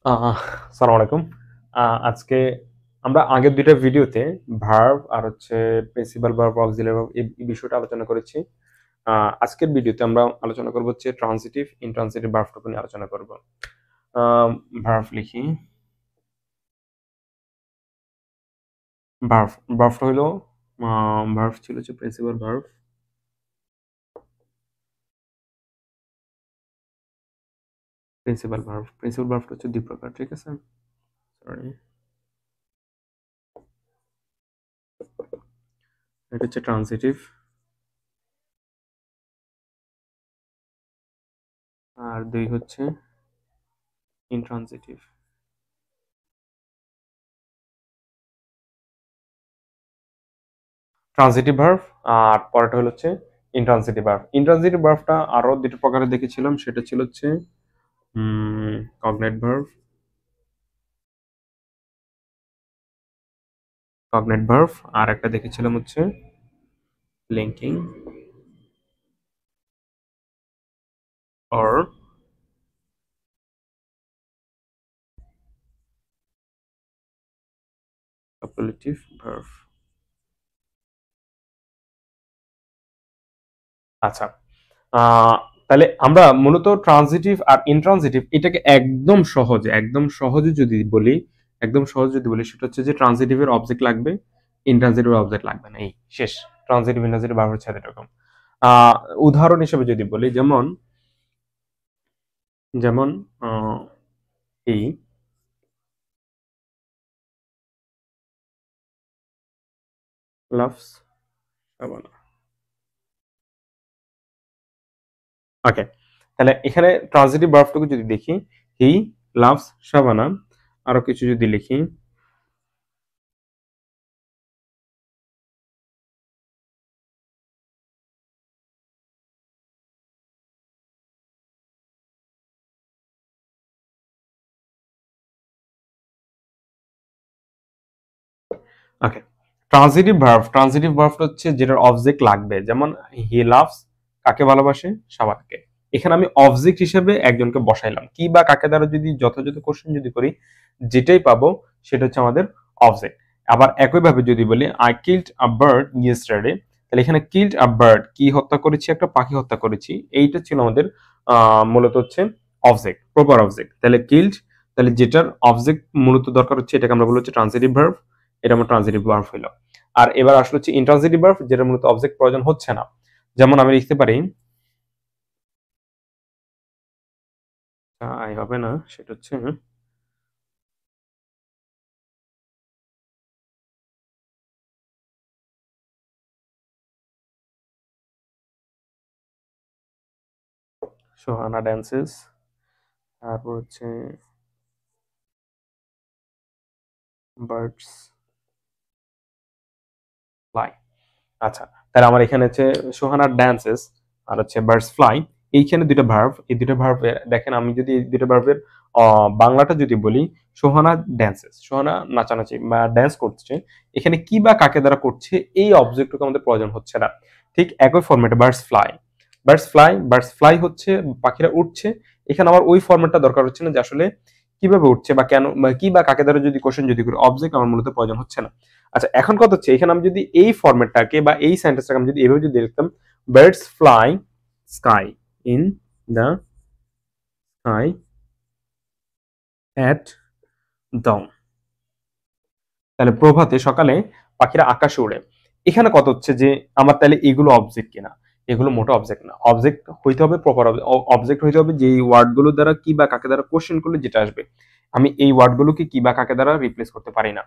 আসসালামু আলাইকুম। আজকে আমরা আগের ২ টা ভিডিওতে ভার্ব আর হচ্ছে প্রিন্সিপাল ভার্ব, অক্সিলারি ভার্ব এই বিষয়টা আলোচনা করেছি। আ আজকের ভিডিওতে আমরা আলোচনা করব হচ্ছে ট্রান্সিটিভ, ইনট্রান্সিটিভ ভার্বটুকু নিয়ে আলোচনা করব। ভার্ব লিখি। ভার্ব, ভার্বটা হইলো আ ভার্ব ছিল হচ্ছে প্রিন্সিপাল ভার্ব। প্রিন্সিপাল ভার্বটা হচ্ছে ২ প্রকার, ঠিক আছে? সরি। এটা হচ্ছে ট্রান্সিটিভ আর ২ হচ্ছে ইনট্রান্সিটিভ। ট্রান্সিটিভ ভার্ব আর পরেরটা হলো হচ্ছে ইনট্রান্সিটিভ ভার্ব। ইনট্রান্সিটিভ ভার্বটা আরো ২ টা প্রকারে দেখেছিলাম, সেটা ছিল হচ্ছে কগনাইট ভার্ব, আর একটা দেখেছিলাম হচ্ছে লিঙ্কিং অর অ্যাপেলেটিভ ভার্ব। আচ্ছা, তাহলে আমরা মূলত ট্রান্সিটিভ আর ইনট্রান্সিটিভ এটাকে একদম সহজ যদি বলি সেটা হচ্ছে যে ট্রান্সিটিভের অবজেক্ট লাগবে, ইনট্রান্সিটিভের অবজেক্ট লাগবে না, এই শেষ। ট্রান্সিটিভ ইনট্রান্সিটিভ ভার্ব হচ্ছে এরকম। উদাহরণ হিসেবে যদি বলি, যেমন যেমন এই লাভস শাবানা। ওকে, তাহলে এখানে ট্রান্সিটিভ ভার্বটুকু যদি দেখি, হি লাভস শাবানা, আরো কিছু যদি লিখি, ওকে, ট্রান্সিটিভ ভার্বটা হচ্ছে যেটার অবজেক্ট লাগবে, যেমন হি লাভস কাকে ভালোবাসে, শাবানাকে। এখানে আমি অবজেক্ট হিসেবে একজনকে বসাইলাম, কি বা কাকে দ্বারা যদি যথাযথ কোশ্চেন যদি করি, যেটাই পাবো সেটা হচ্ছে আমাদের অবজেক্ট। আবার একইভাবে যদি বলি I killed a bird yesterday, তাহলে এখানে কিল্ড আ বার্ড, কি হত্যা করেছি, একটা পাখি হত্যা করেছি, এইটা ছিল আমাদের মূলত হচ্ছে অবজেক্ট, প্রপার অবজেক্ট। তাহলে কিল্ড, তাহলে যেটার অবজেক্ট মূলত দরকার হচ্ছে এটাকে আমরা বলি হচ্ছে ট্রান্সিটিভ ভার্ব, এটা আমার ট্রান্সিটিভ ভার্ব হইলো। আর এবার আসলে হচ্ছে ইন্ট্রান্সিটিভ ভার্ব, যেটা মূলত অবজেক্ট প্রয়োজন হচ্ছে না। যেমন আমি লিখতে পারি, আই হবে না, সেটা হচ্ছে সোহানা ড্যান্সেস, তারপর হচ্ছে বার্ডস ফ্লাই। আচ্ছা, তাহলে আমার এখানে হচ্ছে সোহানা ড্যান্সেস আর হচ্ছে বার্ডস ফ্লাই, এইখানে ২ টা ভার্ব। এই ২ টা ভার্ব দেখেন, আমি যদি এই ২ টা ভার্বের বাংলাটা যদি বলি, সোহানা ড্যান্সেস, সোহানা নাচানাচি বা ড্যান্স করছে, এখানে কি বা কাকে দ্বারা করছে এই অবজেক্টটুকু আমাদের প্রয়োজন হচ্ছে না। ঠিক একই ফরম্যাটে বার্ডস ফ্লাই হচ্ছে পাখিরা উঠছে, এখানে আমার ওই ফরম্যাটটা দরকার হচ্ছে না, যে আসলে কিভাবে উঠছে বা কেন বা কি বা কাকে দ্বারা যদি কোশ্চেন যদি করি, অবজেক্ট আমার মূলত প্রয়োজন হচ্ছে না। আচ্ছা, এখন কথা হচ্ছে এখানে আমি যদি এই ফরম্যাটটাকে বা এই সেন্টেন্সটাকে আমি যদি এভাবে যদি লিখতাম, birds fly sky in the sky at dawn, তাহলে প্রভাতে সকালে পাখিরা আকাশে উড়ে। এখানে কথা হচ্ছে যে আমার তাহলে এগুলো অবজেক্ট কিনা, এগুলো মোটো অবজেক্ট না। অবজেক্ট হইতে হবে প্রপার অবজেক্ট হইতে হবে যে ওয়ার্ডগুলো দ্বারা কি বা কাকে দ্বারা কোশ্চেন করলে যেটা আসবে, আমি এই ওয়ার্ডগুলোকে কি বা কাকে দ্বারা রিপ্লেস করতে পারি না।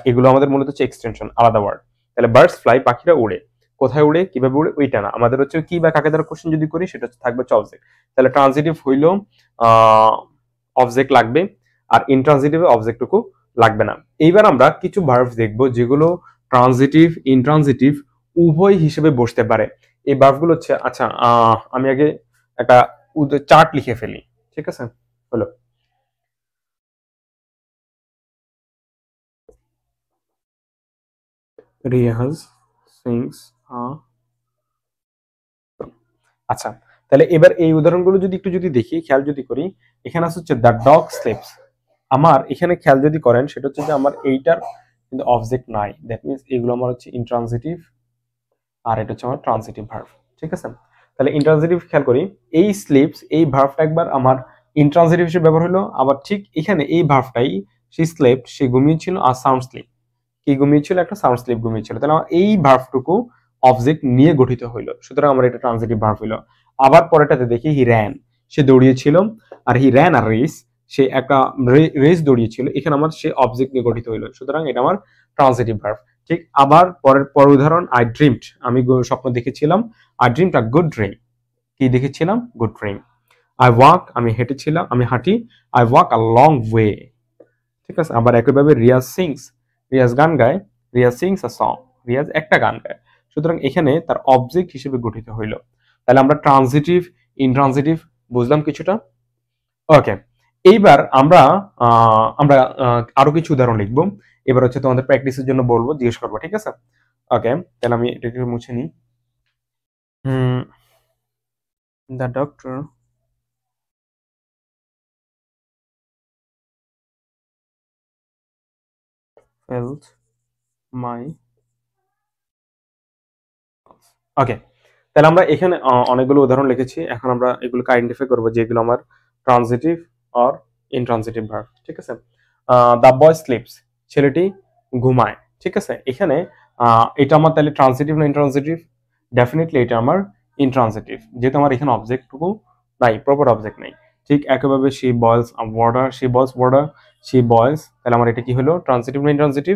এগুলো আমাদের মূলত হচ্ছে এক্সটেনশন, আলাদা ওয়ার্ড। তাহলে বার্ডস ফ্লাই পাখিরা উড়ে, কোথায় উড়ে, কিভাবে উড়ে, ওইটা না, আমাদের হচ্ছে কি বা কাকে দ্বারা কোশ্চেন যদি করি সেটা থাকবে হচ্ছে অবজেক্ট। তাহলে ট্রান্সিটিভ হইলো অবজেক্ট লাগবে, আর ইনট্রান্সিটিভে অবজেক্টটুকু লাগবে না। এইবার আমরা কিছু ভার্ব দেখবো যেগুলো ট্রান্সিটিভ, ইনট্রান্সিটিভ উভয় হিসেবে বসতে পারে। এই ভার্বগুলো হচ্ছে, আচ্ছা, আমি আগে একটা চার্ট লিখে ফেলি, ঠিক আছে? হলো, রিয়াজ সিংস আ, আচ্ছা, তাহলে এবার এই উদাহরণগুলো যদি একটু যদি দেখি, খেয়াল যদি করি, এখানে আছে হচ্ছে দ্য ডগ স্লিপস, আমার এখানে খেয়াল যদি করেন সেটা হচ্ছে যে আমার এইটার কিন্তু অবজেক্ট নাই, দ্যাট মিনস এগুলো আমার হচ্ছে ইনট্রানজিটিভ আর এটা হচ্ছে আমার ট্রানজিটিভ ভার্ব। ঠিক আছে, তাহলে ইনট্রানজিটিভ খেয়াল করি, এই স্লিপস এই ভার্বটা একবার আমার ইনট্রানজিটিভ হিসেবে ব্যবহার হলো, আবার ঠিক এখানে এই ভার্বটাই সে স্লেপ্ট, সে ঘুমিয়েছিল, আর সাউন্ড স্লিপ কি ঘুমিয়েছিল, একটা সাউন্ড স্লিপ ঘুমিয়েছিল, তাহলে আমার এই ভার্বটুকু অবজেক্ট নিয়ে গঠিত হইলো, সুতরাং আমার এটা ট্রানজিটিভ ভার্ব হইলো। আবার পরেরটাতে দেখি হি র্যান, সে দৌড়িয়েছিল, আর হি র্যান আর রেস, সে একটা রেস দৌড়িয়েছিল, এখানে আমার সে অবজেক্ট নিয়ে গঠিত হইলো, সুতরাং এটা আমার ট্রানজিটিভ ভার্ব। ঠিক আবার পরের উদাহরণ, আই ড্রিমড, আমি স্বপ্ন দেখেছিলাম, I dreamed a good dream, কি দেখেছিলাম, গুড ড্রিম। আই ওয়াক, আমি হেঁটেছিলাম, আমি হাঁটি, I walk a long way. ঠিক আছে, আবার একইভাবে রিয়াজ সিংস, রিয়াজ গান গায়, Riaz sings a song, Riaz একটা গান গায়, সুতরাং এখানে তার অবজেক্ট হিসেবে গঠিত হইল। তাহলে আমরা ট্রানজিটিভ, ইনট্রানজিটিভ বুঝলাম কিছুটা। ওকে, এইবার আমরা আমরা আরো কিছু উদাহরণ লিখবো। এবার হচ্ছে তোমাদের প্র্যাকটিসের জন্য বলবো, জিজ্ঞেস করবো, ঠিক আছে? ওকে, তাহলে আমি এটা একটু মুছে নিই। দ্য ডক্টর felt my, ওকে, তাহলে আমরা এখানে অনেকগুলো উদাহরণ লিখেছি, এখন আমরা এগুলোকে আইডেন্টিফাই করবো যেগুলো আমার ট্রানজিটিভ আর ইনট্রানজিটিভ ভার্ব। ঠিক আছে, দ্য বয় স্লিপস, ছেলেটি ঘুমায়। ঠিক আছে, এখানে এটা আমার তাহলে ট্রানজিটিভ না ইনট্রানজিটিভ? ডেফিনেটলি এটা আমার ইনট্রানজিটিভ, যেহেতু আমার এখানে অবজেক্টটুকু নাই, প্রপার অবজেক্ট নাই। ঠিক একইভাবে she বয়েলস water, she বয়েলস water, she বয়েলস, তাহলে আমার এটা কি হলো, ট্রানজিটিভ না ইনট্রানজিটিভ?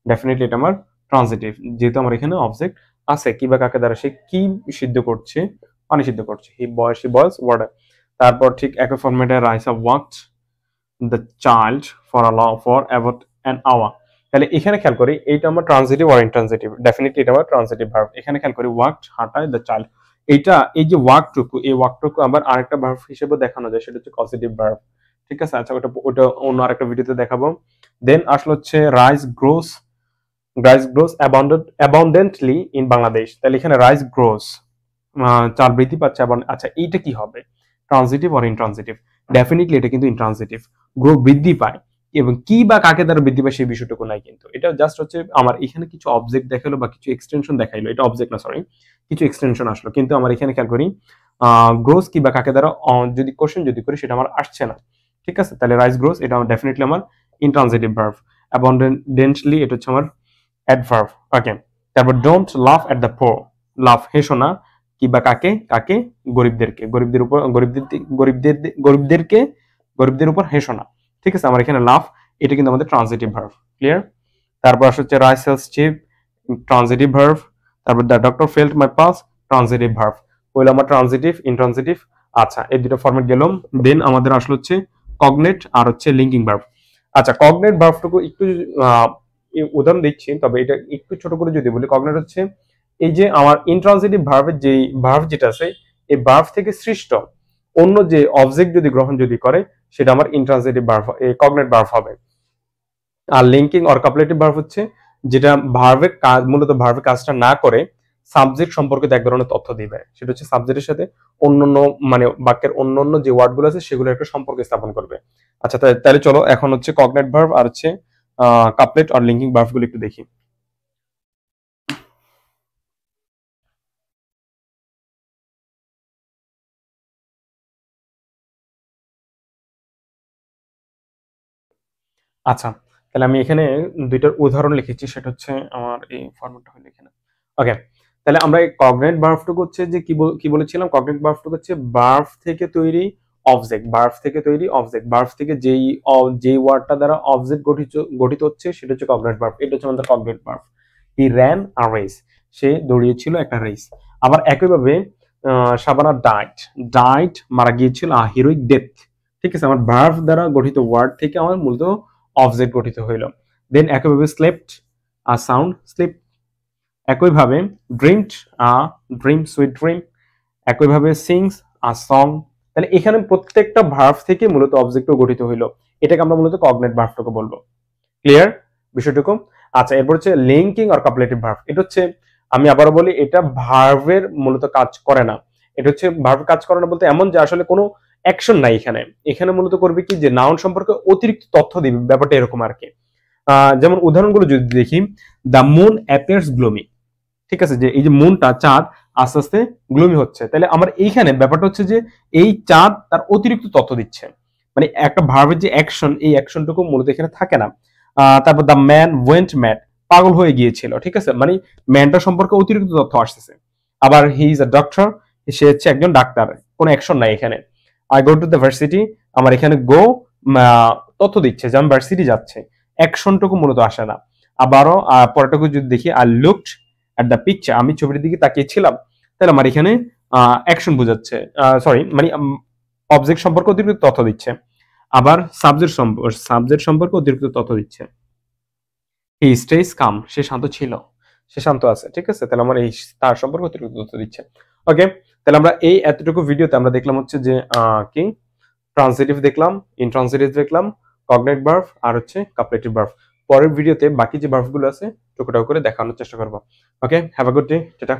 ডেফিনেটলি এটা আমার ট্রানজিটিভ, যেহেতু আমার এখানে অবজেক্ট আছে, কি বা কাকে দ্বারা সে কি সিদ্ধ করছে, পানি সিদ্ধ করছে, হি বয়েলস ওয়াটার। তারপর ঠিক একই ফরম্যাটে Rice have walked the child for about an hour. তাহলে এখানে খেয়াল করি এইটা আমার ট্রানজিটিভ আর ইনট্রানজিটিভ? ডেফিনেটলি এটা আমার ট্রানজিটিভ ভার্ব। এখানে খেয়াল করি ওয়াকড, হাঁটায়, দ্য চাইল্ড, এইটা এই যে ওয়াকটুকু, এই ওয়াকটুকু আবার আরেকটা ভার্ব হিসেবে দেখানো যায়, সেটা হচ্ছে পজিটিভ ভার্ব। ঠিক আছে, আচ্ছা ওটা অন্য আরেকটা ভিডিওতে দেখাবো। দেন আসলে হচ্ছে রাইস গ্রোস অ্যাবাউন্ডেন্টলি ইন বাংলাদেশ। তাহলে এখানে রাইস গ্রোস, চাল বৃদ্ধি পাচ্ছে। আচ্ছা এইটা কি হবে, ট্রানজিটিভ আর ইনট্রানজিটিভ? ডেফিনেটলি এটা কিন্তু ইনট্রানজিটিভ। গ্রো বৃদ্ধি পায়, এবং কি বা কাকে দ্বারা বৃদ্ধি পায় সেই বিষয়টুকু নাই, কিন্তু এটা জাস্ট হচ্ছে আমার এখানে কিছু অবজেক্ট দেখাইলো বা কিছু এক্সটেনশন দেখাইলো, এটা অবজেক্ট না, সরি, কিছু এক্সটেনশন আসলো, কিন্তু আমার এখানে খেয়াল করি গ্রোস কি বা কাকে দ্বারা যদি কোশ্চেন যদি করি সেটা আমার আসছে না। ঠিক আছে, তাহলে রাইস গ্রোস এটা আমার ডেফিনেটলি আমার ইনট্রানজিটিভ ভার্ব। অ্যাবান্ডেন্টলি এটা হচ্ছে আমার অ্যাডভার্ব। ওকে, তারপর ডোন্ট লাফ এট দ্য পোর, লাফ হেসো না, কি বা কাকে, গরিবদেরকে, গরিবদের উপর হেসো না। ঠিক আছে, আমার এখানে লাফ এটা কিন্তু আমাদের ট্রানজিটিভ ভার্ব। ক্লিয়ার? তারপর আসছে rice sells cheap, transitive verb. তারপর the doctor felt my pulse, transitive verb. হইলো আমার ট্রানজিটিভ, ইনট্রানজিটিভ। আচ্ছা, এই দুটো ফরম্যাট গেলাম। দেন আমাদের আসলে হচ্ছে কগনেট আর হচ্ছে লিঙ্কিং ভার্ব। আচ্ছা, কগনেট ভার্বটুকু একটু উদাহরণ দিচ্ছি, তবে এটা একটু ছোট করে যদি বলি, কগনেট হচ্ছে এই যে আমার ইনট্রানজিটিভ ভার্বের যে ভার্ব যেটা আছে, এই ভার্ব থেকে সৃষ্ট অন্য যে অবজেক্ট যদি গ্রহণ যদি করে, সেটা আমার ইনট্রানজিটিভ ভার্ব, কগনেট ভার্ব হবে। আর লিঙ্কিং অর কাপলেটিভ ভার্ব হচ্ছে যেটা ভার্বের কাজ, মূলত ভার্বের কাজটা না করে সাবজেক্ট সম্পর্কিত এক ধরনের তথ্য দিবে, সেটা হচ্ছে সাবজেক্টের সাথে অন্যান্য মানে বাক্যের অন্যান্য যে ওয়ার্ডগুলো আছে সেগুলো একটা সম্পর্ক স্থাপন করবে। আচ্ছা, তাহলে চলো এখন হচ্ছে কগনেট ভার্ব আর হচ্ছে কাপলেট আর লিঙ্কিং ভার্বগুলো একটু দেখি। আচ্ছা, তাহলে আমি এখানে দুইটার উদাহরণ লিখেছি, সেটা হচ্ছে আমার এই ফরম্যাটটা হলো এখানে। ওকে, তাহলে আমরা এই কগনেট ভার্বটুকু হচ্ছে যে কি বলেছিলাম, কগনেট ভার্বটুকু হচ্ছে ভার্ব থেকে তৈরি অবজেক্ট, ভার্ব থেকে যেই ওয়ার্ডটা দ্বারা অবজেক্ট গঠিত হচ্ছে সেটা হচ্ছে কগনেট ভার্ব। এটা হচ্ছে আমাদের cognate verb. He ran a race, সে দৌড়িয়েছিল একটা রেস। আবার একইভাবে শাবানা ডাইট মারা গিয়েছিল, হিরোইক ডেথ। ঠিক আছে, আমার ভার্ব দ্বারা গঠিত ওয়ার্ড থেকে আমার মূলত অবজেক্ট গঠিত হইল। দেন একইভাবে স্লেপ্ট আ সাউন্ড স্লিপ, একইভাবে dreamed a dream sweet dream, একইভাবে সিংস আ সং। তাহলে এখানে প্রত্যেকটা ভার্ব থেকে মূলত অবজেক্টও গঠিত হইল, এটাকে আমরা মূলত কগনেট ভার্বটুকু বলবো। ক্লিয়ার বিষয়টুকু? আচ্ছা, এরপর হচ্ছে লিঙ্কিং অর কাপলেটিভ ভার্ব। এটা হচ্ছে, আমি আবারও বলি, এটা ভার্বের মূলত কাজ করে না। এটা হচ্ছে ভার্ব কাজ করে না বলতে এমন যে আসলে কোনো অ্যাকশন নাই এখানে। এখানে মূলত করবে কি যে নাউন সম্পর্কে অতিরিক্ত তথ্য দিবে, ব্যাপারটা এরকম আর কি। যেমন উদাহরণগুলো যদি দেখি, দ্য মুন অ্যাপিয়ার্স গ্লোমি, ঠিক আছে, যে এই যে মুনটা চাঁদ আস্তে আস্তে গ্লোমি হচ্ছে, তাহলে আমার এইখানে ব্যাপারটা হচ্ছে যে এই চাঁদ তার অতিরিক্ত তথ্য দিচ্ছে, মানে একটা ভার্বের যে অ্যাকশন, এই অ্যাকশনটুকু মূলত এখানে থাকে না। তারপর দ্য ম্যান ওয়েন্ট ম্যাড, পাগল হয়ে গিয়েছিল, ঠিক আছে, মানে ম্যানটা সম্পর্কে অতিরিক্ত তথ্য আসতেছে। আবার হি ইজ আ ডক্টর, সে হচ্ছে একজন ডাক্তার, কোনো অ্যাকশন নাই এখানে। I go to the varsity, আমার এখানে গো তথ্য দিচ্ছে যে আমি ভার্সিটি যাচ্ছে, অ্যাকশনটুকু মূলত আসে না। আবারও পরেরটুকু যদি দেখি, I looked at the picture, আমি ছবির দিকে তাকিয়েছিলাম, তাহলে আমার এখানে অ্যাকশন বোঝাচ্ছে, সরি মানে অবজেক্ট সম্পর্কে অতিরিক্ত তথ্য দিচ্ছে। আবার সাবজেক্ট সম্পর্কে অতিরিক্ত তথ্য দিচ্ছে। হি স্টেজ কাম, সে শান্ত ছিল, সে শান্ত আছে, ঠিক আছে, তাহলে আমার এই তার সম্পর্কে অতিরিক্ত তথ্য দিচ্ছে। ওকে, তাহলে আমরা এই এতটুকু ভিডিওতে আমরা দেখলাম হচ্ছে যে কি ট্রান্সিটিভ দেখলাম, ইনট্রান্সিটিভ দেখলাম, কগনেট ভার্ব আর হচ্ছে কাপলেটিভ ভার্ব। পরের ভিডিওতে বাকি যে ভার্বগুলো আছে টুকটাক করে দেখানোর চেষ্টা করবো। Okay, have a good day, tata.